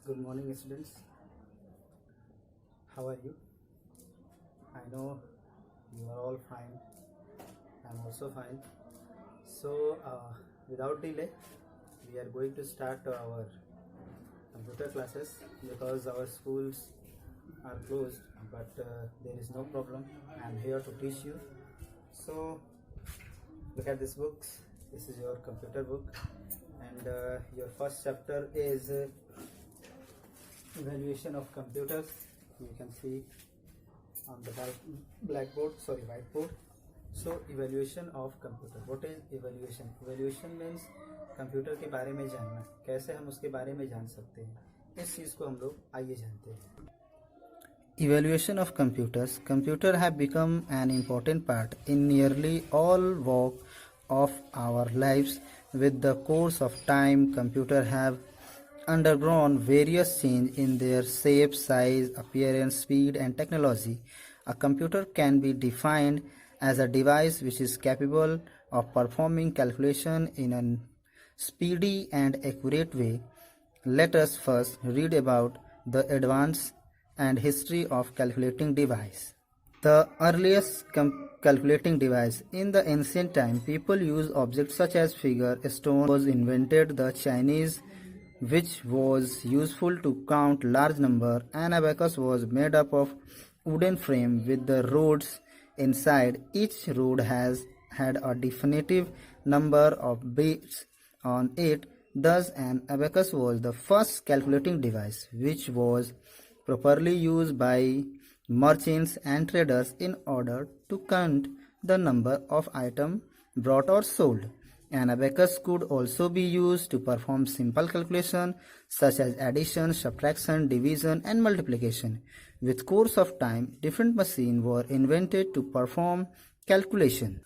Good morning, students. How are you? I know you are all fine. I'm also fine. So, without delay, we are going to start our computer classes because our schools are closed, but there is no problem. I'm here to teach you. So, look at this books. This is your computer book, and your first chapter is evaluation of computers. You can see on the whiteboard. So evaluation of computer. What is evaluation? Evaluation means computer के बारे में जानना, कैसे हम उसके बारे में जान सकते हैं, इस चीज को हम लोग आइए जानते हैं. Evaluation of computers. Computer have become an important part in nearly all walk of our lives. With the course of time, computer have undergone various change in their shape, size, appearance, speed, and technology. A computer can be defined as a device which is capable of performing calculation in a speedy and accurate way. Let us first read about the advance and history of calculating device. The earliest calculating device. In the ancient time, people used objects such as figure, stone was invented. The Chinese, which was useful to count large number. An abacus was made up of wooden frame with the rods inside. Each rod had a definitive number of beads on it. Thus, an abacus was the first calculating device which was properly used by merchants and traders in order to count the number of items bought or sold. An abacus could also be used to perform simple calculation such as addition, subtraction, division, and multiplication. With course of time, different machines were invented to perform calculation.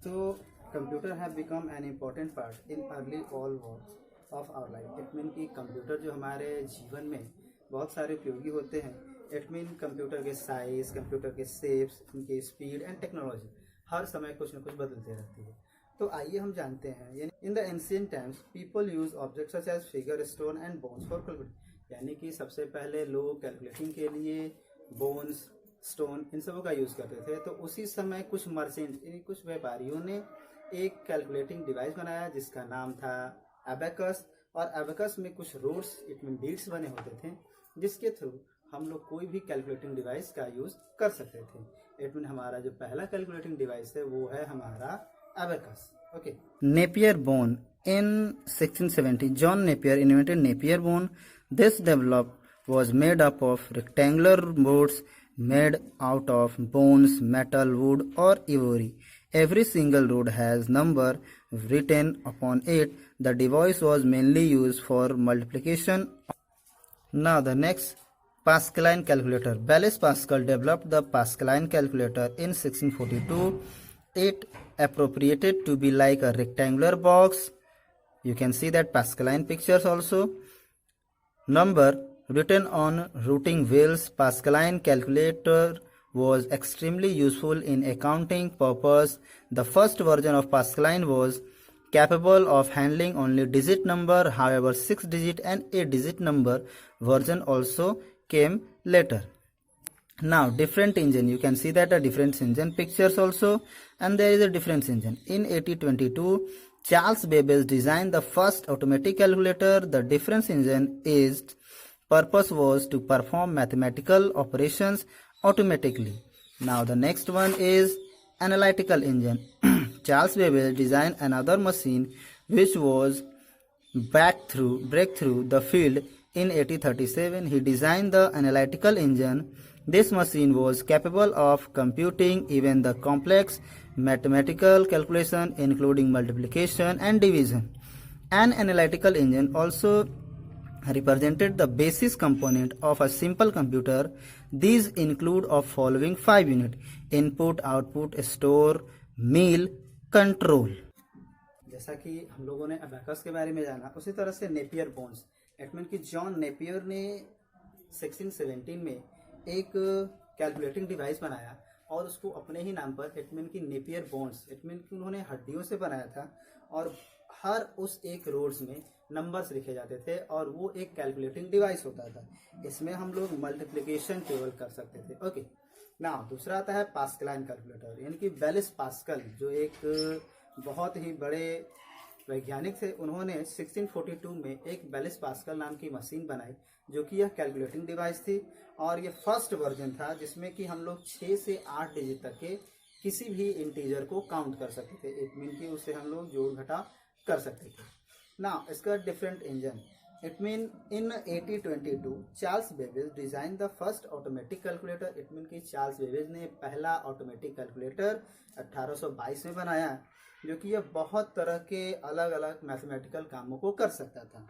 So, computer have become an important part in early all walks of our life. It means कि computer जो हमारे जीवन में बहुत सारे उपयोगी होते हैं. इट मीन कंप्यूटर के साइज, कंप्यूटर के शेप्स, उनके स्पीड एंड टेक्नोलॉजी हर समय कुछ न कुछ बदलते रहती है. तो आइए हम जानते हैं. In the ancient times people use objects such as figure, stone and bones for calculating. यानी कि सबसे पहले लोग कैलकुलेटिंग के लिए बोन्स, स्टोन, इन सबों का यूज करते थे. तो उसी समय कुछ मर्चेंट यानी कुछ व्यापारियों ने एक कैलकुलेटिंग डिवाइस बनाया जिसका नाम था एबेकस. और एबेकस में कुछ रूट्स इट मीन बीट्स बने होते थे जिसके थ्रू हम लोग कोई भी कैलकुलेटिंग डिवाइस का यूज कर सकते थे. इट मीन हमारा जो पहला कैलकुलेटिंग डिवाइस है वो है हमारा abacus. Okay. Napier bone. In 1670, John Napier invented Napier bone. This developed was made up of rectangular boards made out of bones, metal, wood, or ivory. Every single rod has number written upon it. The device was mainly used for multiplication. Now the next, Pascaline calculator. Blaise Pascal developed the Pascaline calculator in 1642. It appropriated to be like a rectangular box. You can see that Pascaline pictures also. Number written on routing wheels. Pascaline calculator was extremely useful in accounting purpose. The first version of Pascaline was capable of handling only digit number. However, 6-digit and 8-digit number version also came later. Now different engine. You can see that a different engine pictures also, and there is a different engine. In 1822, Charles Babbage designed the first automatic calculator. The difference engine is purpose was to perform mathematical operations automatically. Now the next one is analytical engine. Charles Babbage designed another machine which was breakthrough the field. In 1837, he designed the analytical engine. This machine was capable of computing even the complex mathematical calculation including multiplication and division. An analytical engine also represented the basis component of a simple computer. These include of following 5 units: input, output, store, meal, control. जैसा कि हम लोगों ने abacus के बारे में जाना, उसी तरह से नेपियर बोन्स. इट मीन कि जॉन नेपियर ने 1617 में एक कैलकुलेटिंग डिवाइस बनाया और उसको अपने ही नाम पर इट मीन कि नेपियर बोन्स, इट मीन कि उन्होंने हड्डियों से बनाया था और हर उस एक रोड्स में नंबर्स लिखे जाते थे और वो एक कैलकुलेटिंग डिवाइस होता था। इसमें हम लोग मल्टीप्लिकेशन टेबल कर सकते थे। ओके ना, दूसरा आता है पास्कलाइन कैलकुलेटर, यानी कि बेलिस पास्कल, जो एक बहुत ही बड़े वैज्ञानिक थे। उन्होंने 1642 में एक बेलिस पास्कल नाम की मशीन बनाई, जो कि यह कैलकुलेटिंग डिवाइस थी और ये फर्स्ट वर्जन था जिसमें कि हम लोग 6 से 8 डिजिट तक के किसी भी इंटीजर को काउंट कर सकते थे। इट मीन कि उससे हम लोग जोड़ घटा कर सकते थे ना। इसका different engine, it mean in 1822 Charles Babbage design the first automatic calculator. It mean कि चार्ल्स बेबेज ने पहला ऑटोमेटिक कैलकुलेटर 1822 में बनाया, जो कि यह बहुत तरह के अलग अलग मैथमेटिकल कामों को कर सकता था।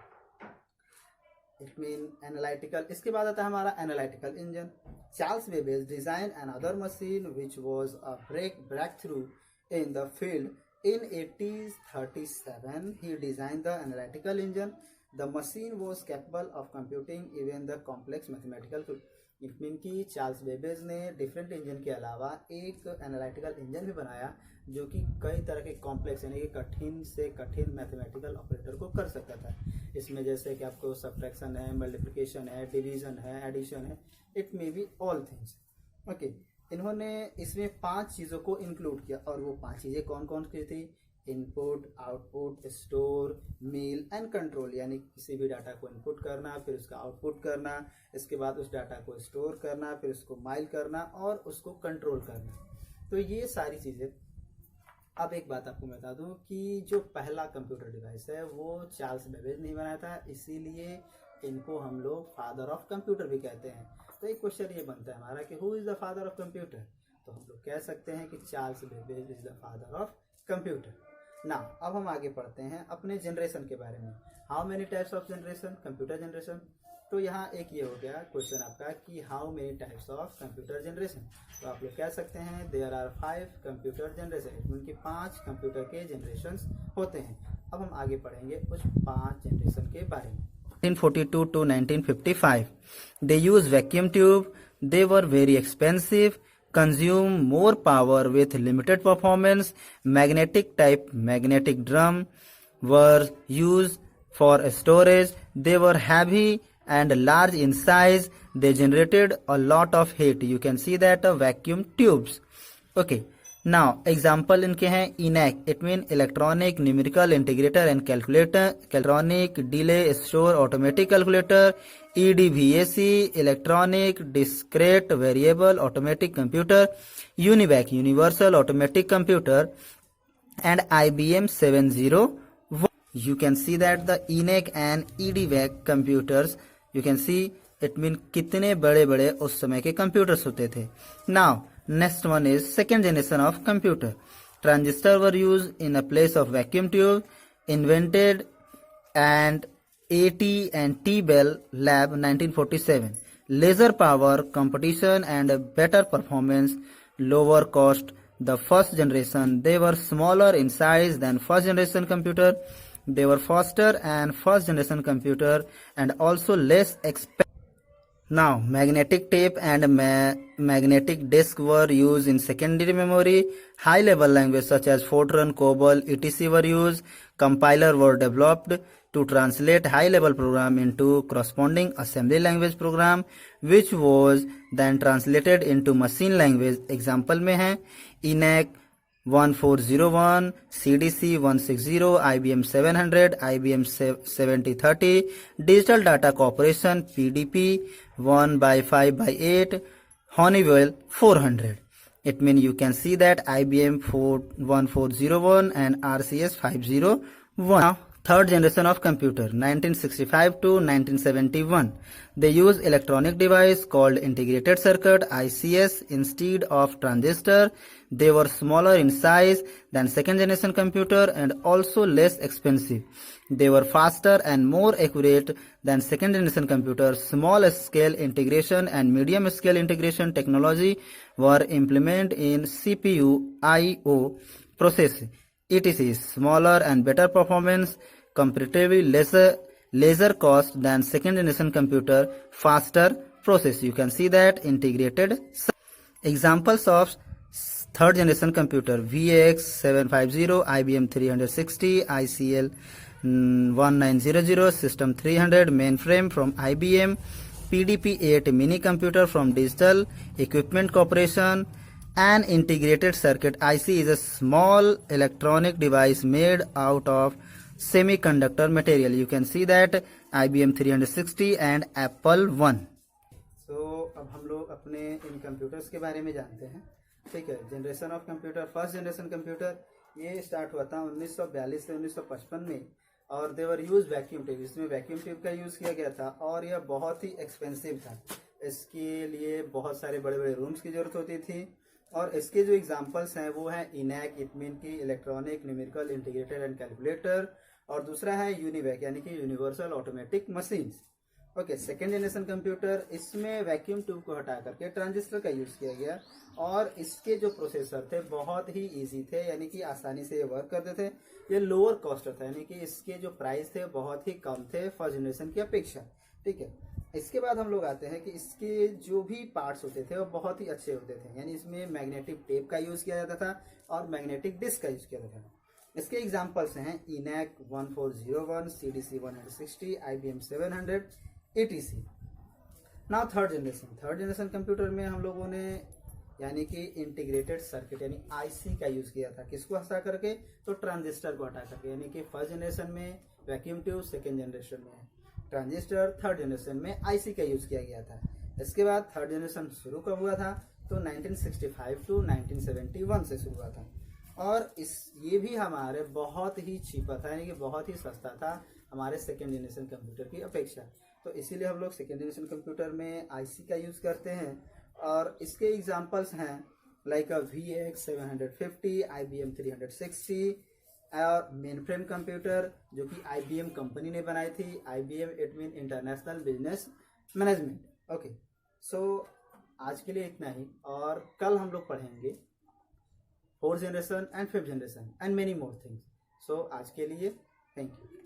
It mean analytical. इसके बाद आता है हमारा analytical engine. Charles Babbage design another machine which was a breakthrough in the field in 1837. He designed the analytical engine. The machine was capable of computing even the complex mathematical. It mean कि Charles Babbage ने different engine के अलावा एक analytical engine भी बनाया, जो कि कई तरह के कॉम्प्लेक्स यानी कि कठिन से कठिन मैथमेटिकल ऑपरेटर को कर सकता था। इसमें जैसे कि आपको सब्ट्रैक्शन है, मल्टीप्लिकेशन है, डिवीजन है, एडिशन है, it may be all things. Okay, इन्होंने इसमें 5 चीज़ों को इंक्लूड किया और वो 5 चीज़ें कौन कौन सी थी? Input, output, store, mill and control, यानी किसी भी डाटा को इनपुट करना, फिर उसका आउटपुट करना, इसके बाद उस डाटा को स्टोर करना, फिर उसको माइल करना और उसको कंट्रोल करना। तो ये सारी चीज़ें। अब एक बात आपको बता दूं कि जो पहला कंप्यूटर डिवाइस है वो चार्ल्स बेबेज ने बनाया था, इसीलिए इनको हम लोग फादर ऑफ कंप्यूटर भी कहते हैं। तो एक क्वेश्चन ये बनता है हमारा कि who is the father of computer? तो हम लोग कह सकते हैं कि Charles Babbage is the father of computer. ना, अब हम आगे पढ़ते हैं अपने जनरेशन के बारे में। How many types of generation, computer generation. तो यहाँ एक ये हो गया क्वेश्चन आपका कि how many types of computer generation. तो आप लोग कह सकते हैं देयर आर 5 कंप्यूटर जनरेशन, उनके 5 कंप्यूटर के जनरेशन होते हैं। अब हम आगे पढ़ेंगे उस 5 जनरेशन के बारे में। 1942 to 1955. They used vacuum tube. They were very expensive, consume more power with limited performance. Magnetic type magnetic drum were used for storage. They were heavy and large in size. They generated a lot of heat. You can see that vacuum tubes. Okay. Now example इनके हैं ENIAC, it mean electronic numerical integrator and calculator, electronic delay store automatic calculator, EDVAC electronic discrete variable automatic computer, UNIVAC universal automatic computer, and IBM 701. You can see that the ENIAC and EDVAC computers, you can see it mean कितने बड़े बड़े उस समय के computers होते थे। Now next one is second generation of computer. Transistor were used in a place of vacuum tube. Invented and AT and T Bell Lab 1947. Laser power, competition and better performance, lower cost. The first generation, they were smaller in size than first generation computer. They were faster and first generation computer and also less expensive. Now, magnetic tape and magnetic disk were used in secondary memory. High-level language such as Fortran, COBOL, etc. were used. Compiler were developed to translate high-level program into corresponding assembly language program, which was then translated into machine language. Example में है ENIAC 1401, CDC 160, IBM 700, IBM 7030, Digital Data Corporation PDP 1/5/8, Honeywell 400. It means you can see that IBM 1401 and RCS 501. Now, third generation of computer 1965 to 1971. They use electronic device called integrated circuit ICS instead of transistor. They were smaller in size than second generation computer and also less expensive. They were faster and more accurate than second generation computers. Small scale integration and medium scale integration technology were implemented in CPU I/O process. It is smaller and better performance, comparatively lesser cost than second generation computer, faster process. You can see that integrated. Examples of third generation computer VAX 750, IBM 360, ICL 1900, System 300, mainframe from IBM, PDP-8 mini computer from Digital Equipment Corporation. An integrated circuit IC is a small electronic device made out of semiconductor material. You can see that IBM 360 and Apple One. So अब हम लोग अपने in computers के बारे में जानते हैं. ठीक है, generation of computer. First generation computer ये स्टार्ट हुआ था 1942 से 1955 में, और देवर यूज वैक्यूम ट्यूब. इसमें वैक्यूम ट्यूब का यूज किया गया था और यह बहुत ही एक्सपेंसिव था. इसके लिए बहुत सारे बड़े बड़े रूम्स की जरूरत होती थी. और इसके जो एग्जांपल्स हैं वो हैं इनैक, इट मीन की electronic numerical integrated and calculator, और दूसरा है यूनिवैक यानी कि universal automatic machines. Okay, second generation computer, इसमें वैक्यूम ट्यूब को हटा करके ट्रांजिस्टर का यूज किया गया, और इसके जो प्रोसेसर थे बहुत ही इजी थे, यानी कि आसानी से ये वर्क करते थे. ये लोअर कॉस्ट था, यानी कि इसके जो प्राइस थे बहुत ही कम थे फर्स्ट जनरेशन की अपेक्षा. ठीक है, इसके बाद हम लोग आते हैं कि इसके जो भी पार्ट्स होते थे वो बहुत ही अच्छे होते थे, यानी इसमें मैग्नेटिक टेप का यूज किया जाता था और मैग्नेटिक डिस्क का यूज किया जाता था. इसके एग्जांपल्स हैं ENIAC 1401, CDC 160, IBM 700, etc. Now third generation computer में हम लोगों ने यानी कि इंटीग्रेटेड सर्किट यानी IC का यूज किया था. किसको हटा करके? तो ट्रांजिस्टर को हटा करके, यानी कि फर्स्ट जनरेशन में वैक्यूम ट्यूब, सेकेंड जनरेशन में ट्रांजिस्टर, थर्ड जनरेशन में IC का यूज किया गया था. इसके बाद थर्ड जनरेशन शुरू कब हुआ था? तो 1965 टू 1971 से शुरू हुआ था, और ये भी हमारे बहुत ही चीपर था, यानी कि बहुत ही सस्ता था हमारे सेकेंड जनरेशन कंप्यूटर की अपेक्षा. तो इसीलिए हम लोग सेकेंड जनरेशन कंप्यूटर में IC का यूज करते हैं. और इसके एग्जांपल्स हैं लाइक VAX 750, IBM 360, और मेन फ्रेम कंप्यूटर जो कि IBM कंपनी ने बनाई थी. IBM it mean international business management. Okay, so आज के लिए इतना ही, और कल हम लोग पढ़ेंगे fourth generation and fifth generation and many more things. So आज के लिए थैंक यू.